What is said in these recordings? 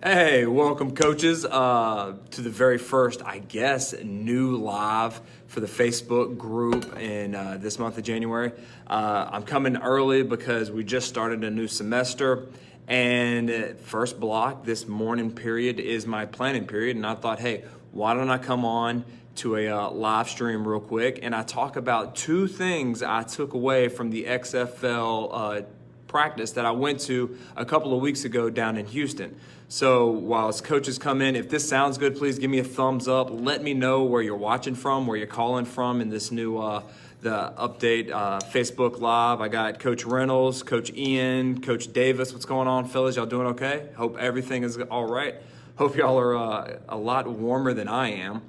Hey, welcome coaches to the very first, I guess, new live for the Facebook group in this month of January. I'm coming early because we just started a new semester, and first block, this morning period is my planning period, and I thought, hey, why don't I come on to a live stream real quick, and I talk about two things I took away from the XFL practice that I went to a couple of weeks ago down in Houston. So while as coaches come in, if this sounds good, please give me a thumbs up. Let me know where you're watching from, where you're calling from in this new the update Facebook Live. I got Coach Reynolds, Coach Ian, Coach Davis. What's going on, fellas? Y'all doing okay? Hope everything is all right. Hope y'all are a lot warmer than I am,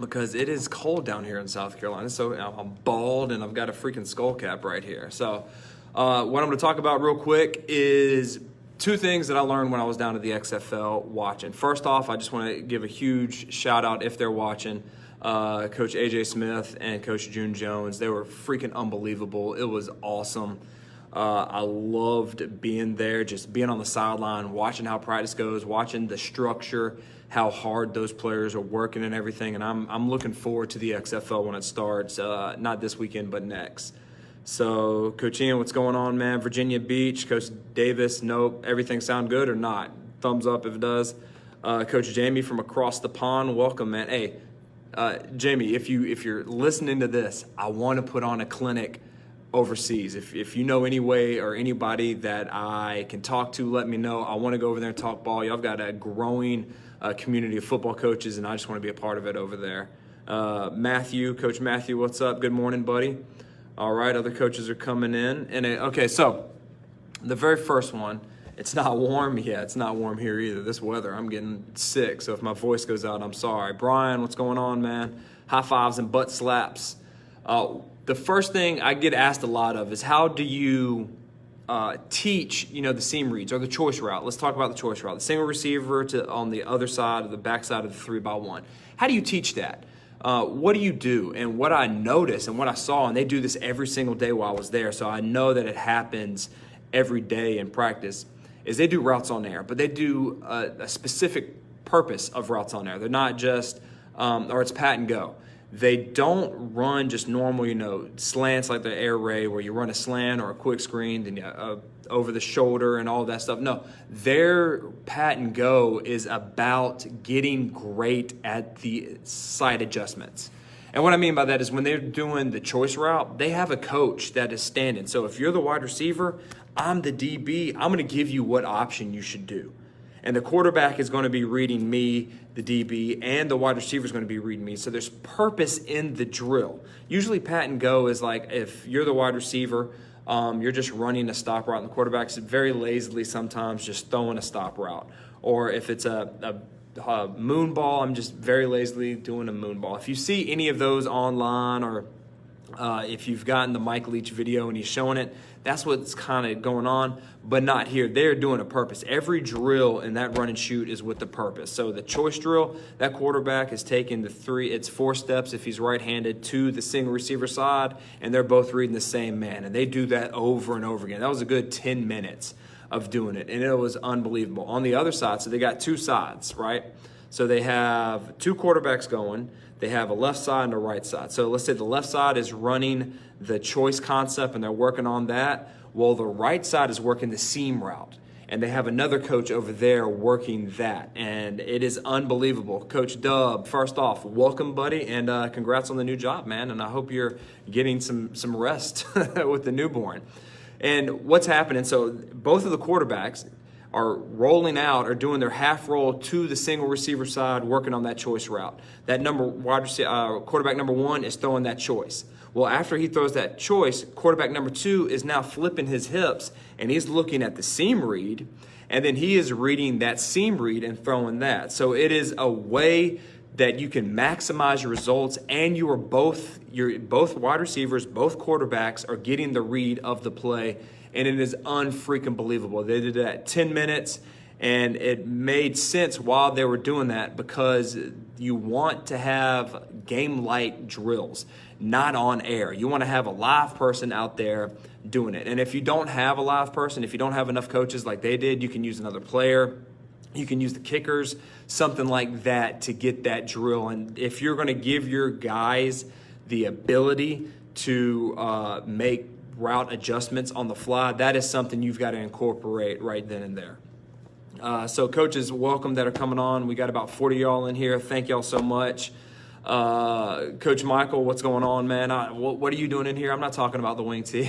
because it is cold down here in South Carolina. So I'm bald and I've got a freaking skull cap right here. So what I'm going to talk about real quick is two things that I learned when I was down at the XFL watching. First off, I just want to give a huge shout out, if they're watching, Coach AJ Smith and Coach June Jones. They were freaking unbelievable. It was awesome. I loved being there, just being on the sideline, watching how practice goes, watching the structure, how hard those players are working and everything. And I'm looking forward to the XFL when it starts, not this weekend, but next. So, Coach Ian, what's going on, man? Virginia Beach, Coach Davis, nope. Everything sound good or not? Thumbs up if it does. Coach Jamie from across the pond, welcome, man. Hey, Jamie, if you're listening to this, I want to put on a clinic overseas. If you know any way or anybody that I can talk to, let me know. I want to go over there and talk ball. Y'all got a growing community of football coaches, and I just want to be a part of it over there. Coach Matthew, what's up? Good morning, buddy. All right, other coaches are coming in. And okay, so the very first one, it's not warm yet. It's not warm here either. This weather, I'm getting sick. So if my voice goes out, I'm sorry. Brian, what's going on, man? High fives and butt slaps. The first thing I get asked a lot of is, how do you teach, the seam reads or the choice route? Let's talk about the choice route. The single receiver on the other side of the backside of the 3-by-1. How do you teach that? What do you do? And what I noticed and what I saw, and they do this every single day while I was there, so I know that it happens every day in practice, is they do routes on air, but they do a specific purpose of routes on air. They're not just, or it's pat and go. They don't run just normal, slants like the air raid where you run a slant or a quick screen, then over the shoulder and all that stuff. No, their pat and go is about getting great at the side adjustments. And what I mean by that is when they're doing the choice route, they have a coach that is standing. So if you're the wide receiver, I'm the DB, I'm going to give you what option you should do. And the quarterback is going to be reading me, the DB, and the wide receiver is going to be reading me. So there's purpose in the drill. Usually pat and go is like, if you're the wide receiver, you're just running a stop route, and the quarterback's very lazily sometimes just throwing a stop route. Or if it's a moon ball, I'm just very lazily doing a moon ball. If you see any of those online, or if you've gotten the Mike Leach video and he's showing it, that's what's kind of going on, but not here. They're doing a purpose. Every drill in that run and shoot is with the purpose. So the choice drill, that quarterback is taking it's 4 steps if he's right-handed to the single receiver side, and they're both reading the same man, and they do that over and over again. That was a good 10 minutes of doing it, and it was unbelievable. On the other side, so they got 2 sides, right? So they have 2 quarterbacks going. They have a left side and a right side. So let's say the left side is running the choice concept and they're working on that. Well, the right side is working the seam route. And they have another coach over there working that. And it is unbelievable. Coach Dub, first off, welcome, buddy. And congrats on the new job, man. And I hope you're getting some rest with the newborn. And what's happening, so both of the quarterbacks are rolling out or doing their half roll to the single receiver side, working on that choice route. That quarterback number 1 is throwing that choice. Well, after he throws that choice, quarterback number 2 is now flipping his hips, and he's looking at the seam read, and then he is reading that seam read and throwing that. So it is a way that you can maximize your results, and you're both wide receivers, both quarterbacks are getting the read of the play. And it is unfreaking believable. They did that 10 minutes, and it made sense while they were doing that, because you want to have game-light drills, not on air. You want to have a live person out there doing it. And if you don't have a live person, if you don't have enough coaches like they did, you can use another player. You can use the kickers, something like that to get that drill. And if you're going to give your guys the ability to make route adjustments on the fly, that is something you've got to incorporate right then and there. So coaches, welcome that are coming on. We got about 40 y'all in here. Thank y'all so much. Coach Michael, what's going on, man? What are you doing in here? I'm not talking about the wing tee.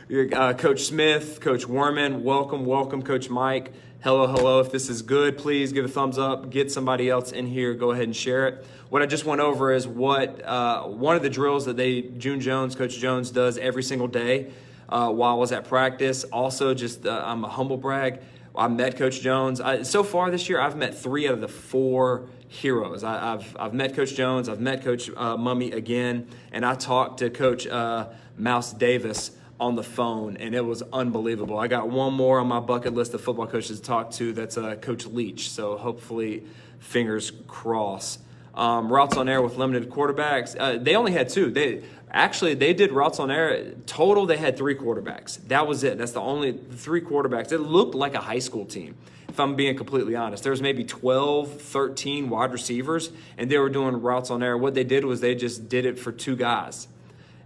Coach Smith, Coach Werman, welcome. Coach Mike, hello. If this is good, please give a thumbs up. Get somebody else in here. Go ahead and share it. What I just went over is what one of the drills that Coach Jones does every single day while I was at practice. Also, just I'm a humble brag. I met Coach Jones. So far this year, I've met 3 out of the 4 heroes. I've met Coach Jones. I've met Coach Mummy again, and I talked to Coach Mouse Davis on the phone, and it was unbelievable. I got one more on my bucket list of football coaches to talk to. That's Coach Leach. So hopefully, fingers crossed. Routes on air with limited quarterbacks. They only had 2. They did routes on air. Total, they had 3 quarterbacks. That was it. That's the only 3 quarterbacks. It looked like a high school team, if I'm being completely honest. There was maybe 12, 13 wide receivers, and they were doing routes on air. What they did was they just did it for 2 guys.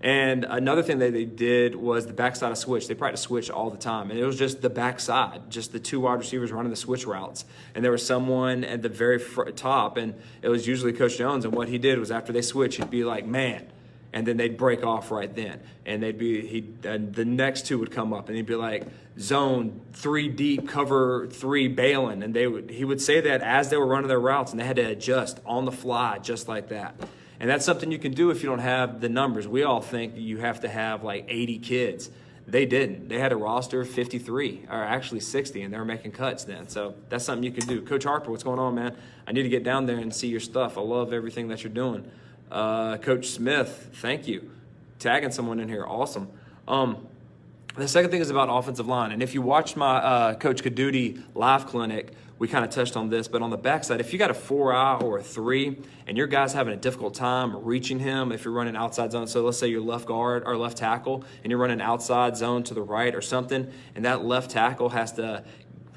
And another thing that they did was the backside of switch. They practiced switch all the time, and it was just the backside, just the 2 wide receivers running the switch routes. And there was someone at the very top, and it was usually Coach Jones. And what he did was after they switch, he'd be like, "Man," and then they'd break off right then. And the next 2 would come up, and he'd be like, "Zone 3 deep, cover 3 bailing," and he would say that as they were running their routes, and they had to adjust on the fly just like that. And that's something you can do if you don't have the numbers. We all think you have to have like 80 kids. They didn't. They had a roster of 53, or actually 60, and they were making cuts then. So that's something you can do. Coach Harper, what's going on, man? I need to get down there and see your stuff. I love everything that you're doing. Coach Smith, thank you. Tagging someone in here, awesome. The second thing is about offensive line. And if you watched my Coach Caduti live clinic, we kind of touched on this, but on the backside, if you got a 4-eye or a 3 and your guy's having a difficult time reaching him, if you're running outside zone, so let's say you're left guard or left tackle and you're running outside zone to the right or something, and that left tackle has to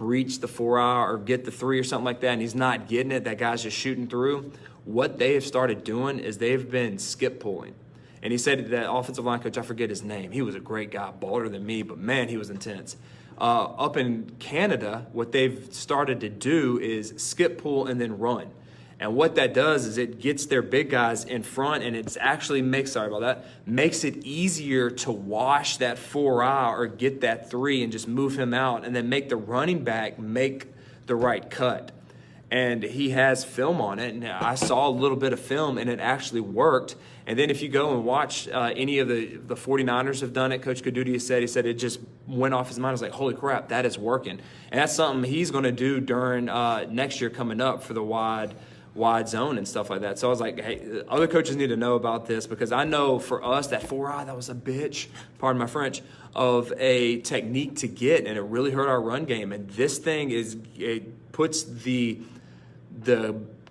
reach the 4-eye or get the 3 or something like that, and he's not getting it, that guy's just shooting through, what they have started doing is they've been skip pulling. And he said that offensive line coach, I forget his name, he was a great guy, bolder than me, but man, he was intense. Up in Canada, what they've started to do is skip pull and then run. And what that does is it gets their big guys in front, and it's actually makes it easier to wash that 4-eye or get that 3 and just move him out and then make the running back make the right cut. And he has film on it, and I saw a little bit of film, and it actually worked. And then if you go and watch any of the 49ers have done it, Coach Caduti he said it just went off his mind. I was like, holy crap, that is working. And that's something he's going to do during next year coming up for the wide zone and stuff like that. So I was like, hey, other coaches need to know about this, because I know for us that 4-eye, that was a bitch, pardon my French, of a technique to get, and it really hurt our run game. And this thing it puts the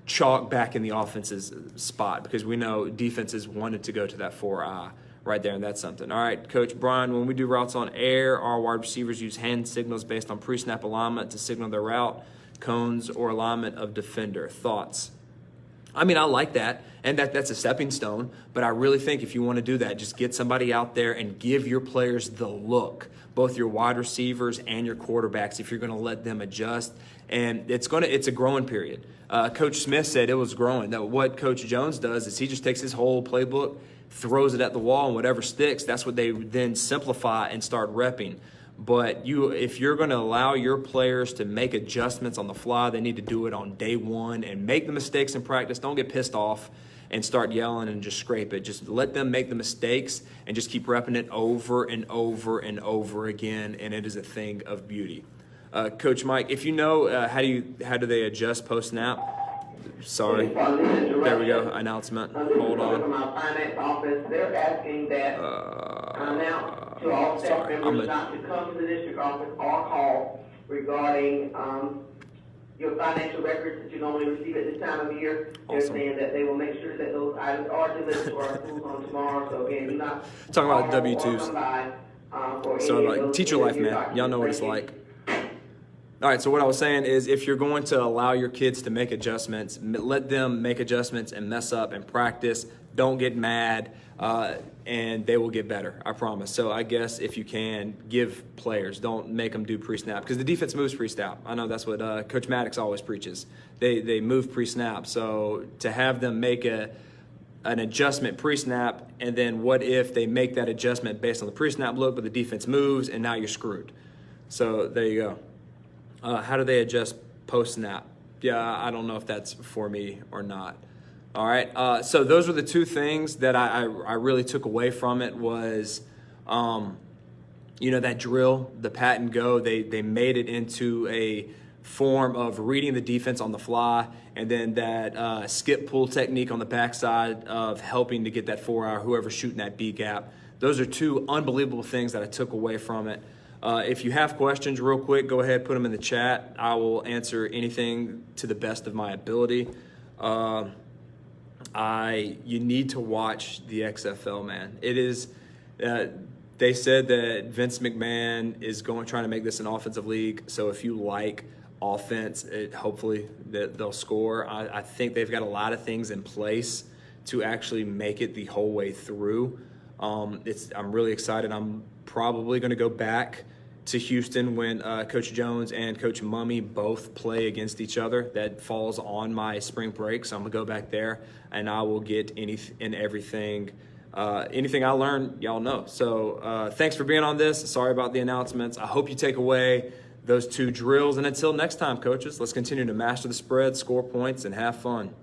chalk back in the offense's spot, because we know defenses wanted to go to that 4-eye right there, and that's something. All right, Coach Brian, when we do routes on air, our wide receivers use hand signals based on pre-snap alignment to signal their route, cones, or alignment of defender. Thoughts? I mean, I like that, and that's a stepping stone, but I really think if you want to do that, just get somebody out there and give your players the look, both your wide receivers and your quarterbacks, if you're going to let them adjust. And it's a growing period. Coach Smith said it was growing. That what Coach Jones does is he just takes his whole playbook, throws it at the wall, and whatever sticks, that's what they then simplify and start repping. But if you're going to allow your players to make adjustments on the fly, they need to do it on day one and make the mistakes in practice. Don't get pissed off and start yelling and just scrape it. Just let them make the mistakes and just keep repping it over and over and over again, and it is a thing of beauty. Coach Mike, if you know, how do they adjust post-snap? Sorry. There we go. Announcement. Hold on. My finance office, they're asking that announce to all staff members not to come to the district office or call regarding your financial records that you normally receive at this time of year. They're Awesome. saying that they will make sure that those items are delivered to our schools on tomorrow. So again, do not Talking about call or W-2s. come by, for So any of like those teacher life, year man. Y'all know what it's documents. like. All right, so what I was saying is if you're going to allow your kids to make adjustments, let them make adjustments and mess up and practice. Don't get mad, and they will get better, I promise. So I guess if you can, give players. Don't make them do pre-snap because the defense moves pre-snap. I know that's what Coach Maddox always preaches. They move pre-snap. So to have them make an adjustment pre-snap, and then what if they make that adjustment based on the pre-snap look, but the defense moves, and now you're screwed. So there you go. How do they adjust post-snap? Yeah, I don't know if that's for me or not. All right, so those were the two things that I really took away from it was, that drill, the pat and go, they made it into a form of reading the defense on the fly, and then that skip pull technique on the backside of helping to get that 4-hour, whoever's shooting that B gap. Those are two unbelievable things that I took away from it. If you have questions real quick, go ahead, put them in the chat. I will answer anything to the best of my ability. You need to watch the XFL, man. It is, they said that Vince McMahon is trying to make this an offensive league. So if you like offense, hopefully that they'll score. I think they've got a lot of things in place to actually make it the whole way through. I'm really excited. I'm probably going to go back to Houston when Coach Jones and Coach Mummy both play against each other. That falls on my spring break, so I'm going to go back there, and I will get anything I learn, y'all know. So thanks for being on this. Sorry about the announcements. I hope you take away those two drills, and until next time, coaches, let's continue to master the spread, score points, and have fun.